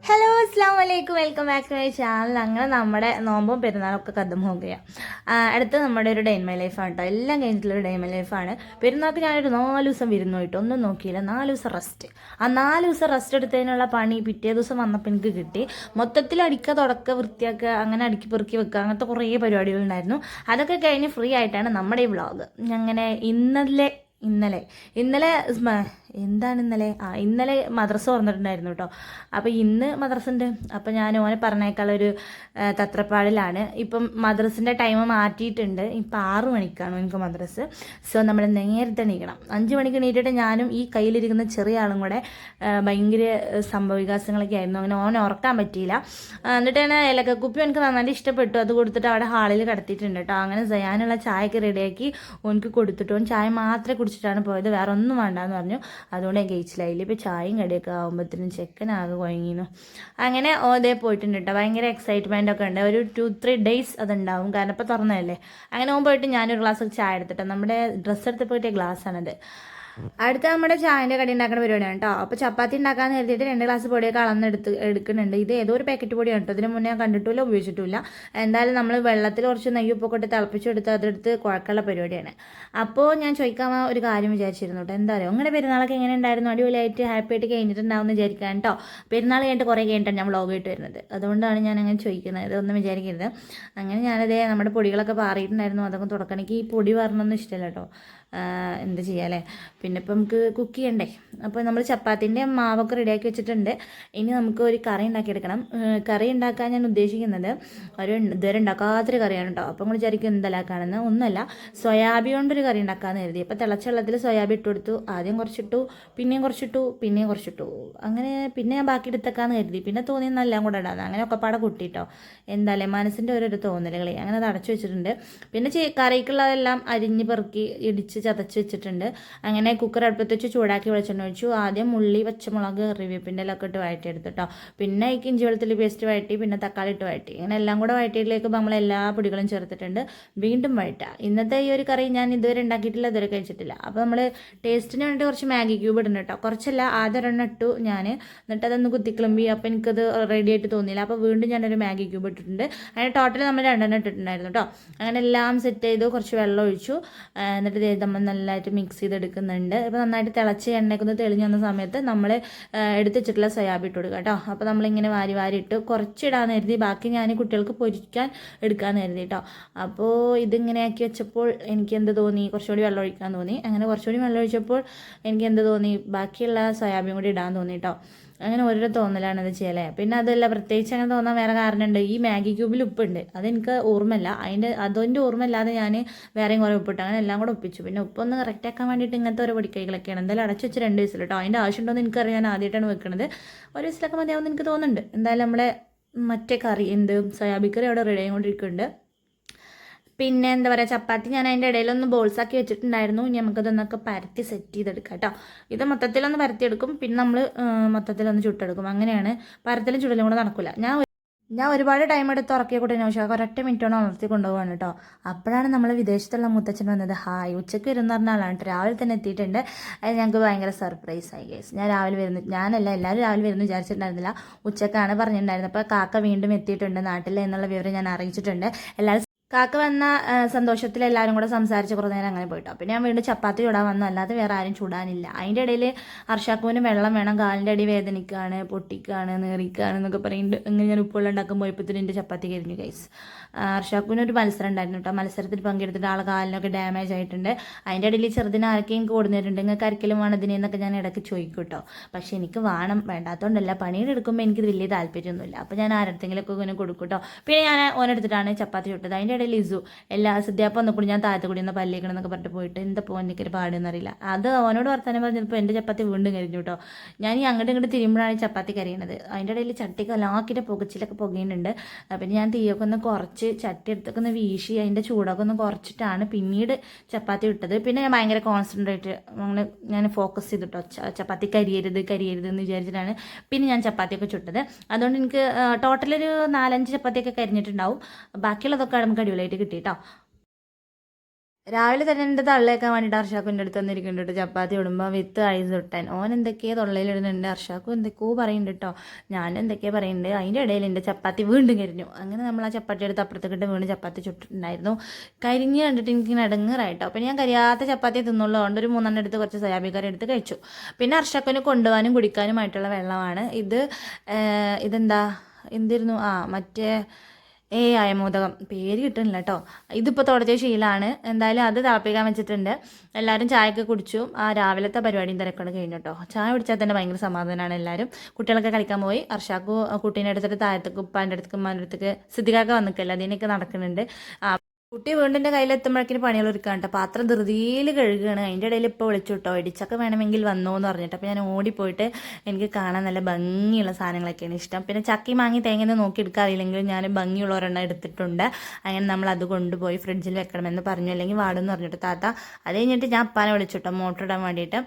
Hello അസ്സാം വലൈക്കും welcome back to my channel. അങ്ങനെ നമ്മുടെ നോമ്പും പെരുന്നാളൊക്കെ കഥം പോകുകയാണ്. അടുത്ത് നമ്മുടെ ഒരു ഡേ ഇൻ മൈ ലൈഫാണ് കേട്ടോ. എല്ലാം കഴിഞ്ഞിട്ടുള്ളൊരു ഡേ ഇൻ മൈ ലൈഫാണ്. പെരുന്നാൾക്ക് ഞാനൊരു 4 ദിവസം വിരുന്ന് പോയിട്ട് ഒന്നും നോക്കിയില്ല. 4 ദിവസം റെസ്റ്റ്. ആ 4 ദിവസം റെസ്റ്റ് എടുത്തതിനുള്ള പണി പിറ്റേ ദിവസം വന്നപ്പോൾ എനിക്ക് കിട്ടി. മൊത്തത്തിൽ അടിക്കുക, തുടക്കുക, വൃത്തിയാക്കുക, അങ്ങനെ അടുക്കി പെറുക്കി വെക്കുക, അങ്ങനത്തെ കുറേ പരിപാടികളുണ്ടായിരുന്നു. അതൊക്കെ കഴിഞ്ഞ് ഫ്രീ ആയിട്ടാണ് നമ്മുടെ ഈ വ്ളോഗ്. അങ്ങനെ ഇന്നലെ എന്താണ് ഇന്നലെ മദ്രസ തുറന്നിട്ടുണ്ടായിരുന്നു കേട്ടോ. അപ്പോൾ ഇന്ന് മദ്രസ ഉണ്ട്. അപ്പോൾ ഞാൻ ഓനെ പറഞ്ഞേക്കാളൊരു തത്രപ്പാടിലാണ്. ഇപ്പം മദ്രസിൻ്റെ ടൈം മാറ്റിയിട്ടുണ്ട്. ഇപ്പം 6 മണിക്കാണ് എനിക്ക് മദ്രസ്. സോ നമ്മൾ നേരത്തെ എണീക്കണം. 5 മണിക്ക് എണീറ്റിട്ട് ഞാനും ഈ കയ്യിലിരിക്കുന്ന ചെറിയ ആളും കൂടെ ഭയങ്കര സംഭവവികാസങ്ങളൊക്കെ ആയിരുന്നു. അങ്ങനെ ഓനെ ഉറക്കാൻ പറ്റിയില്ല. എന്നിട്ട് തന്നെ ഏലക്കക്കുപ്പി എനിക്ക് നന്നായിട്ട് ഇഷ്ടപ്പെട്ടു. അത് കൊടുത്തിട്ട് അവിടെ ഹാളിൽ കിടത്തിയിട്ടുണ്ട് കേട്ടോ. അങ്ങനെ സയാനുള്ള ചായയൊക്കെ റെഡിയാക്കി ഓനക്ക് കൊടുത്തിട്ട് ഓൻ ചായ മാത്രമേ കുടിച്ചിട്ടാണ് പോയത്. വേറെ ഒന്നും വേണ്ടാന്ന് പറഞ്ഞു. അതുകൊണ്ട് ഞാൻ കഴിച്ചില്ലായില്ല. ഇപ്പോൾ ചായയും കടിയൊക്കെ ആകുമ്പോഴത്തേനും ചെക്കനാകെ കുഴങ്ങിയിരുന്നു. അങ്ങനെ ഓതേ പോയിട്ടുണ്ട് കേട്ടോ. ഭയങ്കര എക്സൈറ്റ്മെൻ്റ് ഒക്കെ ഉണ്ട്. ഒരു 2-3 ഡേയ്സ് അതുണ്ടാവും, കാരണം ഇപ്പോൾ തുറന്നതല്ലേ. അങ്ങനെ ഓൻ പോയിട്ട് ഞാനൊരു ഗ്ലാസ് ചായ എടുത്തിട്ട് നമ്മുടെ ഡ്രസ്സ് എടുത്ത് പോയിട്ട് ഗ്ലാസ്സാണത്. അടുത്ത നമ്മുടെ ചായൻ്റെ കടി ഉണ്ടാക്കുന്ന പരിപാടിയാണ് കേട്ടോ. അപ്പോൾ ചപ്പാത്തി ഉണ്ടാക്കാമെന്ന് കരുതിയിട്ട് 2 ഗ്ലാസ് പൊടിയൊക്കെ എടുക്കുന്നുണ്ട്. ഇത് ഏതോ ഒരു പാക്കറ്റ് പൊടിയാണ് കേട്ടോ. ഇതിന് മുന്നേ ഞാൻ കണ്ടിട്ടില്ല, ഉപയോഗിച്ചിട്ടില്ല. എന്തായാലും നമ്മൾ വെള്ളത്തിൽ കുറച്ച് നെയ്യുപ്പൊക്കെ ഇട്ട് തിളപ്പിച്ചെടുത്ത് അതെടുത്ത് കുഴക്കാനുള്ള പരിപാടിയാണ്. അപ്പോൾ ഞാൻ ചോദിക്കാൻ ഒരു കാര്യം വിചാരിച്ചിരുന്നു കേട്ടോ. എന്താ പറയുക, അങ്ങനെ പെരുന്നാളൊക്കെ എങ്ങനെ ഉണ്ടായിരുന്നു? അടിപൊളിയായിട്ട് ഹാപ്പി ആയിട്ട് കഴിഞ്ഞിട്ടുണ്ടാവും എന്ന് വിചാരിക്കാൻ കേട്ടോ. പെരുന്നാൾ കഴിഞ്ഞിട്ട് കുറേ കഴിഞ്ഞിട്ടാണ് ഞാൻ വ്ളോഗ് ആയിട്ട് വരുന്നത്. അതുകൊണ്ടാണ് ഞാൻ അങ്ങനെ ചോദിക്കുന്നത്. ഇതൊന്നും വിചാരിക്കരുത്. അങ്ങനെ ഞാനതേ നമ്മുടെ പൊടികളൊക്കെ പാറിയിട്ടുണ്ടായിരുന്നു. അതൊക്കെ തുടക്കണമെങ്കിൽ ഈ പൊടി പറഞ്ഞൊന്നും ഇഷ്ടമല്ല കേട്ടോ. എന്ത് ചെയ്യാല്ലേ, പിന്നെ ഇപ്പം നമുക്ക് കുക്ക് ചെയ്യണ്ടേ. അപ്പോൾ നമ്മൾ ചപ്പാത്തിൻ്റെ മാവൊക്കെ റെഡിയാക്കി വെച്ചിട്ടുണ്ട്. ഇനി നമുക്ക് ഒരു കറി ഉണ്ടാക്കിയെടുക്കണം. കറി ഉണ്ടാക്കാൻ ഞാൻ ഉദ്ദേശിക്കുന്നത് ഇതുവരെ ഉണ്ടാക്കാത്തൊരു കറിയാണ് കേട്ടോ. അപ്പോൾ നമ്മൾ വിചാരിക്കും എന്തെല്ലാക്കാണെന്ന്. ഒന്നുമല്ല, സോയാബി കൊണ്ടൊരു കറി ഉണ്ടാക്കാമെന്ന് കരുതി. അപ്പോൾ തിളച്ച വെള്ളത്തിൽ സോയാബി ഇട്ട് കൊടുത്തു. ആദ്യം കുറച്ചിട്ടു, പിന്നെയും കുറച്ചിട്ടു. അങ്ങനെ പിന്നെ ഞാൻ ബാക്കി എടുത്തേക്കാന്ന് കരുതി. പിന്നെ തോന്നിയെന്നെല്ലാം കൂടെ ഇടാതെ അങ്ങനെ ഒക്കെ പാടെ കൂട്ടിയിട്ടോ. എന്തായാലും മനസ്സിൻ്റെ ഓരോരോ തോന്നലുകളെ അങ്ങനെ അത് അടച്ചു വെച്ചിട്ടുണ്ട്. പിന്നെ കറിക്കുള്ളതെല്ലാം അരിഞ്ഞ് പെറുക്കി ഇടിച്ച് ചതച്ച് വെച്ചിട്ടുണ്ട്. അങ്ങനെ കുക്കർ അടുപ്പത്ത് വെച്ച് ചൂടാക്കി വെളിച്ചെണ്ണ ഒഴിച്ചു. ആദ്യം ഉള്ളി, പച്ചമുളക്, കറിവേപ്പിൻ്റെ എല്ലാം ഒക്കെ ഇട്ട് വഴറ്റിയെടുത്തു കേട്ടോ. പിന്നെ ഈ ഇഞ്ചി വെളുത്തുള്ളി പേസ്റ്റ് വഴറ്റി, പിന്നെ തക്കാളി ഇട്ട് വഴറ്റി. അങ്ങനെ എല്ലാം കൂടെ വഴറ്റിയിലേക്ക് നമ്മൾ എല്ലാ പൊടികളും ചേർത്തിട്ടുണ്ട്. വീണ്ടും വഴറ്റുക. ഇന്നത്തെ ഈ ഒരു കറി ഞാൻ ഇതുവരെ ഉണ്ടാക്കിയിട്ടില്ല, ഇതുവരെ കഴിച്ചിട്ടില്ല. അപ്പോൾ നമ്മൾ ടേസ്റ്റിന് വേണ്ടി കുറച്ച് മാഗി ക്യൂബ് ഇടുന്നു കേട്ടോ. കുറച്ചല്ല, ആദ്യം ഒരെണ്ണം ഇട്ടു ഞാൻ. എന്നിട്ട് അതൊന്ന് കുത്തിക്കളമ്പി. അപ്പോൾ എനിക്കത് റെഡി ആയിട്ട് തോന്നിയില്ല. അപ്പോൾ വീണ്ടും ഞാനൊരു മാഗി ക്യൂബ് ഇട്ടിട്ടുണ്ട്. അങ്ങനെ ടോട്ടൽ നമ്മൾ 2 ഇട്ടിട്ടുണ്ടായിരുന്നു കേട്ടോ. അങ്ങനെ എല്ലാം സെറ്റ് ചെയ്തു. കുറച്ച് വെള്ളം ഒഴിച്ചു. എന്നിട്ട് നമ്മൾ നല്ലതായിട്ട് മിക്സ് ചെയ്തെടുക്കുന്നുണ്ട്. ഇപ്പോൾ നന്നായിട്ട് തിളച്ച് എണ്ണയ്ക്കൊന്ന് തെളിഞ്ഞ് വന്ന സമയത്ത് നമ്മൾ എടുത്ത് വെച്ചിട്ടുള്ള സോയാബീൻ ഇട്ട് കൊടുക്കുക കേട്ടോ. അപ്പോൾ നമ്മളിങ്ങനെ വാരി ഇട്ട് കുറച്ചിടാന്ന് കരുതി. ബാക്കി ഞാൻ കുട്ടികൾക്ക് പൊരിക്കാൻ എടുക്കാമെന്ന് കരുതി കേട്ടോ. അപ്പോൾ ഇതിങ്ങനെ ആക്കി വെച്ചപ്പോൾ എനിക്ക് എന്ത് തോന്നി, കുറച്ചുകൂടി വെള്ളം ഒഴിക്കാൻ തോന്നി. അങ്ങനെ കുറച്ചുകൂടി വെള്ളം ഒഴിച്ചപ്പോൾ എനിക്ക് എന്ത് തോന്നി, ബാക്കിയുള്ള സോയാബീൻ കൂടി ഇടാൻ തോന്നി കേട്ടോ. അങ്ങനെ ഓരോ തോന്നലാണ് ഇത് ചെയ്യലേ. പിന്നെ അതല്ല, പ്രത്യേകിച്ച് അങ്ങനെ തോന്നാൻ വേറെ കാരണമുണ്ട്. ഈ മാഗി ക്യൂബിൽ ഉപ്പുണ്ട്, അതെനിക്ക് ഓർമ്മയില്ല. അതിൻ്റെ ഓർമ്മയില്ലാതെ ഞാൻ വേറെയും കുറേ ഉപ്പിട്ടു. അങ്ങനെ എല്ലാം കൂടെ ഒപ്പിച്ചു. പിന്നെ ഉപ്പൊന്ന് കറക്റ്റ് ആക്കാൻ വേണ്ടിയിട്ട് ഇങ്ങനത്തെ ഓരോ പൊടിക്കൈകളൊക്കെയാണ്. എന്തായാലും അടച്ചു വെച്ച് 2 വിസിൽ കേട്ടോ. അതിൻ്റെ ആവശ്യമുണ്ടോ എന്ന് എനിക്കറിയാം. ഞാൻ ആദ്യമായിട്ടാണ് വെക്കുന്നത്. ഒരു വിസിലൊക്കെ മതിയാവുമെന്ന് എനിക്ക് തോന്നുന്നുണ്ട്. എന്തായാലും നമ്മളെ മറ്റേ കറി സോയാബീൻ കറി അവിടെ റെഡി ആയിക്കൊണ്ടിരിക്കുന്നുണ്ട്. പിന്നെ എന്താ പറയുക, ചപ്പാത്തി ഞാൻ അതിൻ്റെ ഇടയിലൊന്ന് ബോൾസാക്കി വെച്ചിട്ടുണ്ടായിരുന്നു. ഇനി നമുക്കതൊന്നൊക്കെ പരത്തി സെറ്റ് ചെയ്തെടുക്കാം കേട്ടോ. ഇത് മൊത്തത്തിലൊന്ന് പരത്തിയെടുക്കും, പിന്നെ നമ്മൾ മൊത്തത്തിലൊന്ന് ചുട്ടെടുക്കും. അങ്ങനെയാണ്. പരത്തലും ചുടലും കൂടെ നടക്കില്ല. ഞാൻ ഒരുപാട് ടൈം എടുത്ത് ഉറക്കിയ കുട്ടീനെ പക്ഷേ ഒരൊറ്റ മിനിറ്റോളം ഉണർത്തി കൊണ്ടുപോകാണ് കേട്ടോ. അപ്പോഴാണ് നമ്മൾ വിദേശത്തുള്ള മുത്തച്ഛൻ വന്നത്. ഹായ്, ഉച്ചയ്ക്ക് വരുന്ന പറഞ്ഞാലാണ് കേട്ടോ. രാവിലെ തന്നെ എത്തിയിട്ടുണ്ട്. അത് ഞങ്ങൾക്ക് ഭയങ്കര സർപ്രൈസായി ഗൈസ്. ഞാൻ രാവിലെ വരുന്നു, ഞാനല്ല എല്ലാവരും രാവിലെ വരുന്നു വിചാരിച്ചിട്ടുണ്ടായിരുന്നില്ല. ഉച്ചക്കാണ് പറഞ്ഞിട്ടുണ്ടായിരുന്നത്. അപ്പോൾ കാക്ക വീണ്ടും എത്തിയിട്ടുണ്ട് നാട്ടിൽ എന്നുള്ള വിവരം ഞാൻ അറിയിച്ചിട്ടുണ്ട്. എല്ലാവരും കാക്ക വന്ന സന്തോഷത്തിൽ എല്ലാവരും കൂടെ സംസാരിച്ച് കുറേ നേരം അങ്ങനെ പോയിട്ടോ. പിന്നെ ഞാൻ വീണ്ടും ചപ്പാത്തി ചൂടാൻ വന്നു, അല്ലാതെ വേറെ ആരും ചൂടാനില്ല. അതിൻ്റെ ഇടയിൽ അർഷാക്കുവിന് വെള്ളം വേണം, കാലിൻ്റെ അടി വേദനിക്കാണ്, പൊട്ടിക്കാണ്, നേറിക്കാണ് എന്നൊക്കെ പറയുന്നുണ്ട്. ഇങ്ങനെ ഞാൻ ഉപ്പുള്ള ഉണ്ടാക്കാൻ പോയപ്പോഴത്തേനും എൻ്റെ ചപ്പാത്തി കരിഞ്ഞു ഗൈസ്. അർഷാക്കുവിന് ഒരു മത്സരം ഉണ്ടായിരുന്നു കേട്ടോ. മത്സരത്തിൽ പങ്കെടുത്തിട്ട് ആളെ കാലിനൊക്കെ ഡാമേജ് ആയിട്ടുണ്ട്. അതിൻ്റെ ഇടയിൽ ചെറുതിന് ആർക്കെയും കൊടുത്തിട്ടുണ്ട്. നിങ്ങൾക്ക് ആർക്കെങ്കിലും വേണം ഇതിനെന്നൊക്കെ ഞാൻ ഇടയ്ക്ക് ചോദിക്കും കേട്ടോ. പക്ഷേ എനിക്ക് വേണ്ടാത്തതുകൊണ്ടല്ല, പണിയുടെ എടുക്കുമ്പോൾ എനിക്കിത് വലിയ താല്പര്യമൊന്നുമില്ല. അപ്പോൾ ഞാൻ ആരുടെങ്കിലൊക്കെ ഇങ്ങനെ കൊടുക്കും കേട്ടോ. പിന്നെ ഞാൻ ഓനെടുത്തിട്ടാണ് ചപ്പാത്തി ചുട്ടത്. അതിൻ്റെ ലിസു എല്ലാ സിദ്ധ്യാപ്പം ഒന്നുകൂടി ഞാൻ താഴത്തെ കൂടി ഒന്ന് പല്ലിക്കണം എന്നൊക്കെ പറഞ്ഞിട്ട് പോയിട്ട് എന്താ പോകാൻ എനിക്കൊരു പാടെന്നറിയില്ല. അത് അവനോട് വർത്താനം പറഞ്ഞപ്പോൾ എൻ്റെ ചപ്പാത്തി വീണ്ടും കരിഞ്ഞു കേട്ടോ. ഞാൻ ഈ അങ്ങോട്ടും ഇങ്ങോട്ട് തിരുമ്പോഴാണ് ചപ്പാത്തി കരിയണത്. അതിൻ്റെ ഇടയിൽ ചട്ടിക്ക് അലാക്കിൻ്റെ പുകച്ചിലൊക്കെ പുകയുന്നുണ്ട്. പിന്നെ ഞാൻ തീയൊക്കെ ഒന്ന് കുറച്ച് ചട്ടി എടുത്തൊക്കെ ഒന്ന് വീശി അതിൻ്റെ ചൂടൊക്കെ ഒന്ന് കുറച്ചിട്ടാണ് പിന്നീട് ചപ്പാത്തി ഇട്ടത്. പിന്നെ ഞാൻ ഭയങ്കര കോൺസെൻട്രേറ്റ് അങ്ങനെ ഞാൻ ഫോക്കസ് ചെയ്തിട്ടോ. ചപ്പാത്തി കരിയരുത് എന്ന് വിചാരിച്ചിട്ടാണ് പിന്നെ ഞാൻ ചപ്പാത്തിയൊക്കെ ചുട്ടത്. അതുകൊണ്ട് എനിക്ക് ടോട്ടലൊരു 4-5 ചപ്പാത്തിയൊക്കെ കരിഞ്ഞിട്ടുണ്ടാവും. ബാക്കിയുള്ളതൊക്കെ നമുക്ക് അടിപൊളിയായിട്ട് കിട്ടി കേട്ടോ. രാവിലെ തന്നെ എൻ്റെ തള്ളേക്കാൻ വേണ്ടിയിട്ട് അർഷാക്കുൻ്റെ അടുത്ത് വന്നിരിക്കുന്നുണ്ട് കേട്ടോ. ചപ്പാത്തി ഇടുമ്പോൾ വിത്ത് ഐസ് ഇട്ടാൻ ഓൻ എന്തൊക്കെയോ തൊള്ളയിലിടുന്നുണ്ട്. അർഷാക്കും എന്തൊക്കെയോ പറയുന്നുണ്ട് കേട്ടോ. ഞാൻ എന്തൊക്കെയോ പറയുന്നുണ്ട്. അതിൻ്റെ ഇടയിൽ എൻ്റെ ചപ്പാത്തി വീണ്ടും കരിഞ്ഞു. അങ്ങനെ നമ്മൾ ആ ചപ്പാത്തി എടുത്ത് അപ്പുറത്തേക്കിട്ട് വീണ്ടും ചപ്പാത്തി ചുട്ടിട്ടുണ്ടായിരുന്നു. കരിഞ്ഞ് കണ്ടിട്ട് എനിക്ക് ഇടങ്ങറായിട്ടോ. അപ്പോൾ ഞാൻ കരിയാത്ത ചപ്പാത്തി തിന്നുള്ളൂ. അതുകൊണ്ട് ഒരു 3 എടുത്ത് കുറച്ച് സോയാബീൻ കറി എടുത്ത് കഴിച്ചു. പിന്നെ അർഷാക്കിന് കൊണ്ടുപോകാനും കുടിക്കാനുമായിട്ടുള്ള വെള്ളമാണ് ഇത്. ഇതെന്താ എന്തിരുന്നു മറ്റേ അയമോദകം പേര് കിട്ടുന്നില്ല കേട്ടോ. ഇതിപ്പോൾ തുടച്ച ശീലമാണ്. എന്തായാലും അത് തിളപ്പിക്കാൻ വെച്ചിട്ടുണ്ട്. എല്ലാവരും ചായയൊക്കെ കുടിച്ചു. രാവിലത്തെ പരിപാടിയും തിരക്കാണ് കഴിഞ്ഞു കേട്ടോ. ചായ കുടിച്ചാൽ തന്നെ ഭയങ്കര സമാധാനമാണ്. എല്ലാവരും കുട്ടികളൊക്കെ കളിക്കാൻ പോയി. അർഷാക്കു കുട്ടീനെ എടുത്തിട്ട് താഴത്തേക്ക് ഉപ്പാൻ്റെ അടുത്തേക്ക് ഉമ്മാൻ്റെ അടുത്തേക്ക് സിദ്ധിക്കാക്ക വന്നിക്കല്ല അതിനൊക്കെ നടക്കുന്നുണ്ട്. കുട്ടി വീടിൻ്റെ കയ്യിലെത്തുമ്പോഴേക്കിന് പണികൾ ഒരുക്കാൻ കേട്ടോ. പാത്രം ധൃതിയിൽ കഴുകുകയാണ്. അതിൻ്റെ ഇടയിൽ ഇപ്പോൾ വിളിച്ചു കേട്ടോ, ഇടിച്ചൊക്കെ വേണമെങ്കിൽ വന്നോ എന്ന് പറഞ്ഞിട്ട്. അപ്പോൾ ഞാൻ ഓടിപ്പോയിട്ട് എനിക്ക് കാണാൻ നല്ല ഭംഗിയുള്ള സാധനങ്ങളൊക്കെയാണ് ഇഷ്ടം. പിന്നെ ചക്കി മാങ്ങി തേങ്ങ നോക്കി എടുക്കാറില്ലെങ്കിലും ഞാൻ ഭംഗിയുള്ള ഒരെണ്ണം എടുത്തിട്ടുണ്ട്. അങ്ങനെ നമ്മൾ അത് കൊണ്ടുപോയി ഫ്രിഡ്ജിൽ വെക്കണമെന്ന് പറഞ്ഞു. അല്ലെങ്കിൽ വാടുമെന്ന് പറഞ്ഞിട്ട് താത്ത. അത് കഴിഞ്ഞിട്ട് ഞാൻ അപ്പാനെ വിളിച്ചു കേട്ടോ മോട്ടർ ഇടാൻ വേണ്ടിയിട്ട്.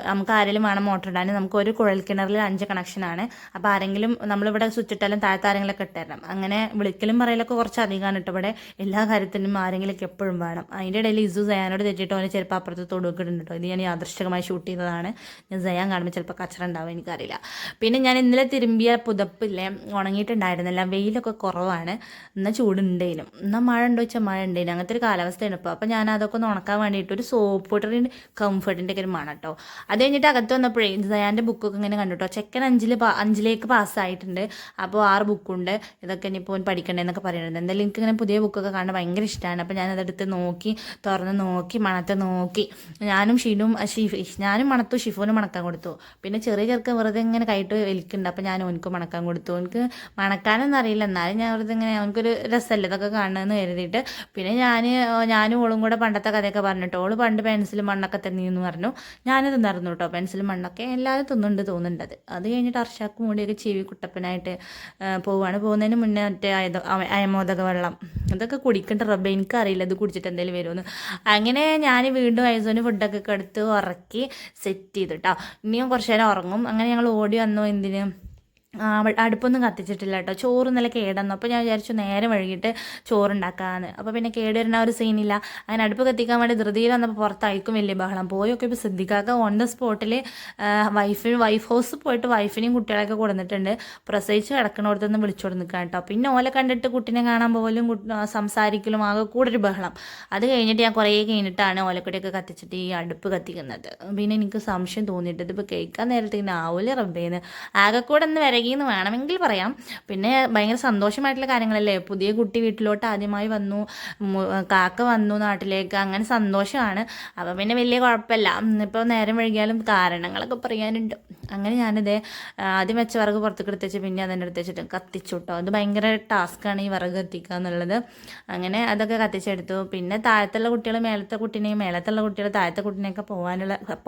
നമുക്ക് ആരെങ്കിലും വേണം മോട്ടർ ഇടാൻ. നമുക്ക് ഒരു കുഴൽ കിണറിൽ 5 കണക്ഷനാണ്. അപ്പോൾ ആരെങ്കിലും നമ്മളിവിടെ സ്വിച്ച് ഇട്ടാലും താഴത്തെ ആരെങ്കിലൊക്കെ ഇട്ടുതരണം. അങ്ങനെ വിളിക്കലും പറയലൊക്കെ കുറച്ച് അധികമാണ് കേട്ടോ. ഇവിടെ എല്ലാ കാര്യത്തിലും ആരെങ്കിലൊക്കെ എപ്പോഴും വേണം. അതിൻ്റെ ഇടയിൽ ഇസു സയാനോട് തെറ്റിയിട്ട് അവന് ചിലപ്പോൾ അപ്പുറത്ത് തൊടുക്കിട്ടുണ്ട് കേട്ടോ. ഇത് ഞാൻ യാദൃശ്ചികമായി ഷൂട്ട് ചെയ്തതാണ്. ഞാൻ സയാൻ കാണുമ്പോൾ ചിലപ്പോൾ കച്ചറ ഉണ്ടാവും, എനിക്കറിയില്ല. പിന്നെ ഞാൻ ഇന്നലെ തിരുമ്പിയ പുതപ്പില്ലേ ഉണങ്ങിയിട്ടുണ്ടായിരുന്നില്ല. വെയിലൊക്കെ കുറവാണ്. എന്നാൽ ചൂടുണ്ടേനും. എന്നാൽ മഴ ഉണ്ടോ വെച്ചാൽ മഴ ഉണ്ടേനും. അങ്ങനത്തെ ഒരു കാലാവസ്ഥയാണ് ഇപ്പോൾ. അപ്പോൾ ഞാൻ അതൊക്കെ ഒന്ന് ഉണക്കാൻ വേണ്ടിയിട്ട് ഒരു സോപ്പ് പൗഡറിൻ്റെ കംഫർട്ടിൻ്റെ ഒക്കെ ഒരു മണം കേട്ടോ. അത് കഴിഞ്ഞിട്ട് അകത്ത് വന്നപ്പോഴേ സയാൻ്റെ ബുക്കൊക്കെ ഇങ്ങനെ കണ്ടു കേട്ടോ. ചെക്കൻ 5ലേക്ക് പാസ്സായിട്ടുണ്ട്. അപ്പോൾ 6 ബുക്കുണ്ട്. ഇതൊക്കെ ഇനിയിപ്പോൾ പഠിക്കണ്ടേന്നൊക്കെ പറയുന്നുണ്ട്. എന്തായാലും എനിക്കിങ്ങനെ പുതിയ ബുക്കൊക്കെ കാണാൻ ഭയങ്കര ഇഷ്ടമാണ്. അപ്പോൾ ഞാനതെടുത്ത് നോക്കി, തുറന്ന് നോക്കി, മണത്ത് നോക്കി. ഞാനും മണത്തു, ഷിഫോനും മണക്കാൻ കൊടുത്തു. പിന്നെ ചെറിയ ചെറുക്കൻ വെറുതെ ഇങ്ങനെ കൈയിട്ട് വലിക്കുന്നുണ്ട്. അപ്പോൾ ഞാൻ ഓനക്ക് മണക്കാൻ കൊടുത്തു. എനിക്ക് മണക്കാനൊന്നും അറിയില്ല, എന്നാലും ഞാൻ വെറുതെ ഇങ്ങനെ അവനക്കൊരു രസമല്ലേ ഇതൊക്കെ കാണുന്നതെന്ന് കരുതിയിട്ട്. പിന്നെ ഞാനും ഓളും കൂടെ പണ്ടത്തെ കഥയൊക്കെ പറഞ്ഞിട്ട്, ഓള് പണ്ട് പെൻസിലും മണ്ണൊക്കെ തന്നെയെന്ന് പറഞ്ഞു. ഞാനും തിന്നായിരുന്നു കേട്ടോ പെൻസിലും മണ്ണൊക്കെ. എല്ലാവരും തോന്നുന്നുണ്ട്. അത് കഴിഞ്ഞിട്ട് അർഷാക്ക് മൂടിയൊക്കെ ചെവി കുട്ടപ്പനായിട്ട് പോകുന്നതിന് മുന്നേ മറ്റേ അയമോദക വെള്ളം അതൊക്കെ കുടിക്കേണ്ട റബ്ബെ, എനിക്കറിയില്ല ഇത് കുടിച്ചിട്ട് എന്തെങ്കിലും വരുമെന്ന്. അങ്ങനെ ഞാൻ വീണ്ടും ഐസോന് ഫുഡൊക്കെ എടുത്ത് ഉറക്കി സെറ്റ് ചെയ്തു കേട്ടോ. ഇനിയും കുറച്ച് നേരം ഉറങ്ങും. അങ്ങനെ ഞങ്ങൾ ഓടി വന്നു. എന്തിന് അടുപ്പൊന്നും കത്തിച്ചിട്ടില്ല കേട്ടോ. ചോറ് ഇന്നലെ കേടന്നു. അപ്പോൾ ഞാൻ വിചാരിച്ചു നേരെ വൈകിട്ട് ചോറുണ്ടാക്കാമെന്ന്. അപ്പോൾ പിന്നെ കേടുവരുന്ന ഒരു സീനില്ല. അങ്ങനെ അടുപ്പ് കത്തിക്കാൻ വേണ്ടി ധൃതിയിൽ വന്നപ്പോൾ പുറത്തായിരിക്കും വലിയ ബഹളം. പോയൊക്കെ ഇപ്പോൾ ശ്രദ്ധിക്കാക്ക ഓൺ ദ സ്പോട്ടിൽ വൈഫ് ഹൗസ് പോയിട്ട് വൈഫിനെയും കുട്ടികളെയൊക്കെ കൊടുത്തിട്ടുണ്ട്. പ്രസവിച്ച് കിടക്കണോടത്തുനിന്ന് വിളിച്ചോട് നിൽക്കാൻ കേട്ടോ. പിന്നെ ഓലെ കണ്ടിട്ട് കുട്ടീനെ കാണാൻ പോലും സംസാരിക്കലും ആകെ കൂടെ ഒരു ബഹളം. അത് കഴിഞ്ഞിട്ട് ഞാൻ കുറേ കഴിഞ്ഞിട്ടാണ് ഓലക്കൊടിയൊക്കെ കത്തിച്ചിട്ട് ഈ അടുപ്പ് കത്തിക്കുന്നത്. പിന്നെ എനിക്ക് സംശയം തോന്നിയിട്ട് ഇതിപ്പോൾ കേൾക്കാൻ നേരത്തേക്ക് ആവൂല റബ്ബേന്ന്. ആകെ കൂടെ ഒന്ന് എന്ന് വേണമെങ്കിൽ പറയാം. പിന്നെ ഭയങ്കര സന്തോഷമായിട്ടുള്ള കാര്യങ്ങളല്ലേ. പുതിയ കുട്ടി വീട്ടിലോട്ട് ആദ്യമായി വന്നു, കാക്ക വന്നു നാട്ടിലേക്ക്, അങ്ങനെ സന്തോഷമാണ്. അപ്പം പിന്നെ വലിയ കുഴപ്പമില്ല. ഇപ്പോൾ നേരം വൈകിയാലും കാരണങ്ങളൊക്കെ പറയാനുണ്ട്. അങ്ങനെ ഞാനിത് ആദ്യം വെച്ച വിറക് പുറത്തേക്ക് എടുത്തുവെച്ച് പിന്നെ അതിൻ്റെ അടുത്ത് വെച്ചിട്ട് കത്തിച്ചു കേട്ടോ. അത് ഭയങ്കര ടാസ്ക്കാണ് ഈ വിറക് കത്തിക്കുക എന്നുള്ളത്. അങ്ങനെ അതൊക്കെ കത്തിച്ചെടുത്തു. പിന്നെ താഴത്തുള്ള കുട്ടികൾ മേലത്തെ കുട്ടീനെയും മേലത്തുള്ള കുട്ടികൾ താഴത്തെ കുട്ടീനെയൊക്കെ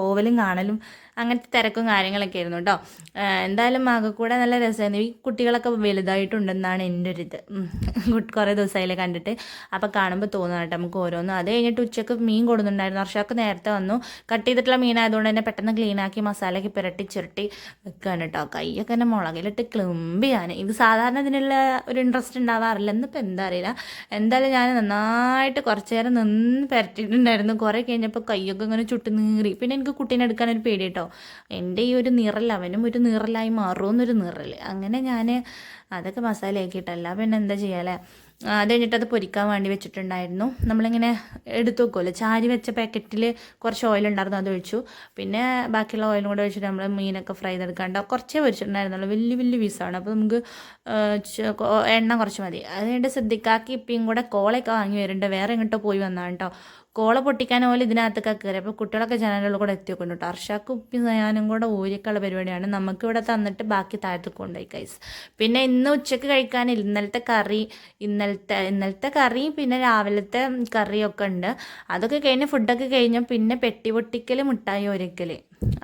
പോവലും കാണലും അങ്ങനത്തെ തിരക്കും കാര്യങ്ങളൊക്കെ ആയിരുന്നു കേട്ടോ. എന്തായാലും കൂടെ നല്ല രസമായിരുന്നു. ഈ കുട്ടികളൊക്കെ വലുതായിട്ടുണ്ടെന്നാണ് എൻ്റെ ഒരു ഇത്. കുറേ ദിവസമായില്ലേ കണ്ടിട്ട്. അപ്പോൾ കാണുമ്പോൾ തോന്നുന്നു കേട്ടോ നമുക്ക് ഓരോന്നും. അത് കഴിഞ്ഞിട്ട് ഉച്ചക്ക് മീൻ കൊടുക്കുന്നുണ്ടായിരുന്നു. അർഷാക്ക് നേരത്തെ വന്നു. കട്ട് ചെയ്തിട്ടുള്ള മീനായതുകൊണ്ട് തന്നെ പെട്ടെന്ന് ക്ലീനാക്കി മസാലയൊക്കെ പുരട്ടി ചുരട്ടി വെക്കുകയാണ് കേട്ടോ. കൈയൊക്കെ തന്നെ മുളകിലിട്ട് ക്ലിമ്പിയാണ്. ഇത് സാധാരണ ഇതിനുള്ള ഒരു ഇൻട്രസ്റ്റ് ഉണ്ടാവാറില്ല. എന്നിപ്പോൾ എന്താ അറിയില്ല. എന്തായാലും ഞാൻ നന്നായിട്ട് കുറച്ച് നേരം നിന്ന് പുരട്ടിയിട്ടുണ്ടായിരുന്നു. കുറേ കഴിഞ്ഞപ്പോൾ കൈയൊക്കെ ഇങ്ങനെ ചുട്ട് നീറി. പിന്നെ എനിക്ക് കുട്ടീനെ എടുക്കാനൊരു പേടി കേട്ടോ. എൻ്റെ ഈ ഒരു നിറൽ അവനും ഒരു നിറലായി മാറുമെന്നൊരു നിറൽ. അങ്ങനെ ഞാൻ അതൊക്കെ മസാലയാക്കിയിട്ടല്ല പിന്നെ എന്താ ചെയ്യാല്ലേ. അത് കഴിഞ്ഞിട്ട് അത് പൊരിക്കാൻ വേണ്ടി വെച്ചിട്ടുണ്ടായിരുന്നു. നമ്മളിങ്ങനെ എടുത്തു വെക്കുമല്ലോ, ചാരി വെച്ച പാക്കറ്റിൽ കുറച്ച് ഓയിലുണ്ടായിരുന്നു, അത് ഒഴിച്ചു. പിന്നെ ബാക്കിയുള്ള ഓയിലും കൂടെ ഒഴിച്ചിട്ട് നമ്മൾ മീനൊക്കെ ഫ്രൈ ചെയ്തെടുക്കാണ്ട് കുറച്ചേ പൊരിച്ചിട്ടുണ്ടായിരുന്നുള്ളൂ. വലിയ വലിയ പീസാണ്. അപ്പോൾ നമുക്ക് എണ്ണ കുറച്ച് മതി. അത് കഴിഞ്ഞിട്ട് ശ്രദ്ധിക്കാക്കി ഇപ്പം കൂടെ കോളയൊക്കെ വാങ്ങി വരുന്നുണ്ട്. വേറെ എങ്ങോട്ടോ പോയി വന്നതാണ് കേട്ടോ. കോള പൊട്ടിക്കാൻ പോലെ ഇതിനകത്തൊക്കെ കയറി. അപ്പോൾ കുട്ടികളൊക്കെ ജനലിൽ കൂടെ എത്തിയൊക്കെ കേട്ടോ. അർഷാക്കും ഉപ്പി ഞാനും കൂടെ ഊരിക്കുള്ള പരിപാടിയാണ്. നമുക്കിവിടെ തന്നിട്ട് ബാക്കി താഴത്ത് കൊണ്ടുപോയി കൈസ്. പിന്നെ ഇന്ന് ഉച്ചയ്ക്ക് കഴിക്കാൻ ഇന്നലത്തെ കറി പിന്നെ രാവിലത്തെ കറിയൊക്കെ ഉണ്ട്. അതൊക്കെ കഴിഞ്ഞ് ഫുഡൊക്കെ കഴിഞ്ഞു. പിന്നെ പെട്ടി പൊട്ടിക്കൽ മിഠായി ഒരുക്കൽ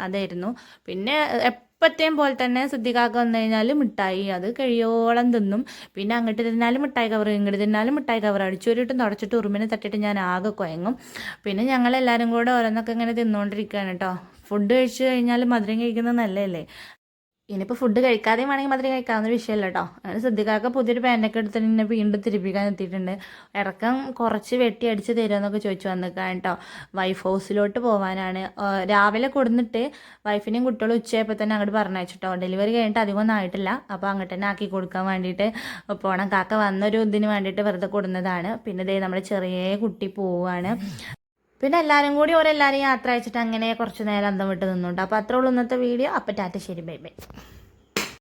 അതായിരുന്നു. പിന്നെ എപ്പോഴത്തെയും പോലെ തന്നെ സിദ്ധിക്കാക്ക വന്നു കഴിഞ്ഞാൽ മിഠായി അത് കഴിയോളം തിന്നും. പിന്നെ അങ്ങോട്ട് തിന്നാലും മിഠായി കവർ, ഇങ്ങോട്ട് തിന്നാലും മിഠായി കവർ. അടിച്ചോരിട്ടും തുടച്ചിട്ട് ഉറുമിനെ തട്ടിയിട്ട് ഞാൻ ആകെ കുഴങ്ങും. പിന്നെ ഞങ്ങളെല്ലാവരും കൂടെ ഓരോന്നൊക്കെ ഇങ്ങനെ തിന്നുകൊണ്ടിരിക്കുകയാണ് കേട്ടോ. ഫുഡ് കഴിച്ച് കഴിഞ്ഞാൽ മധുരം കഴിക്കുന്നത് നല്ലതല്ലേ. ഇനിയിപ്പോൾ ഫുഡ് കഴിക്കാതെയും വേണമെങ്കിൽ മധുരം കഴിക്കാവുന്ന വിഷയമല്ല കേട്ടോ. അങ്ങനെ സിദ്ധിക്കാക്ക പുതിയൊരു പാൻറ്റൊക്കെ എടുത്തിട്ട് എന്നെ വീണ്ടും തിരിപ്പിക്കാൻ എത്തിയിട്ടുണ്ട്. ഇറക്കം കുറച്ച് വെട്ടി അടിച്ച് തരുമെന്നൊക്കെ ചോദിച്ചു വന്നിക്കാൻ കേട്ടോ. വൈഫ് ഹൗസിലോട്ട് പോകാനാണ്. രാവിലെ കൊടുന്നിട്ട് വൈഫിനെയും കുട്ടികളും ഉച്ചയായപ്പോൾ തന്നെ അങ്ങോട്ട് പറഞ്ഞയച്ചിട്ടോ. ഡെലിവറി കഴിഞ്ഞിട്ട് അധികമൊന്നും ആയിട്ടില്ല. അപ്പോൾ അങ്ങോട്ട് തന്നെ ആക്കി കൊടുക്കാൻ വേണ്ടിയിട്ട് പോകണം. കാക്ക വന്നൊരു ഇതിന് വേണ്ടിയിട്ട് വെറുതെ കൊടുന്നതാണ്. പിന്നെ ദേ നമ്മുടെ ചെറിയ കുട്ടി പോവുകയാണ്. പിന്നെ എല്ലാവരും കൂടി ഓരെല്ലാവരും യാത്ര അയച്ചിട്ട് അങ്ങനെ കുറച്ച് നേരം അന്തം വിട്ട് നിന്നുണ്ട്. അപ്പോൾ അത്രേ ഉള്ളൂ ഇന്നത്തെ വീഡിയോ. അപ്പോൾ ടാറ്റ, ശരി, ബൈ ബൈ.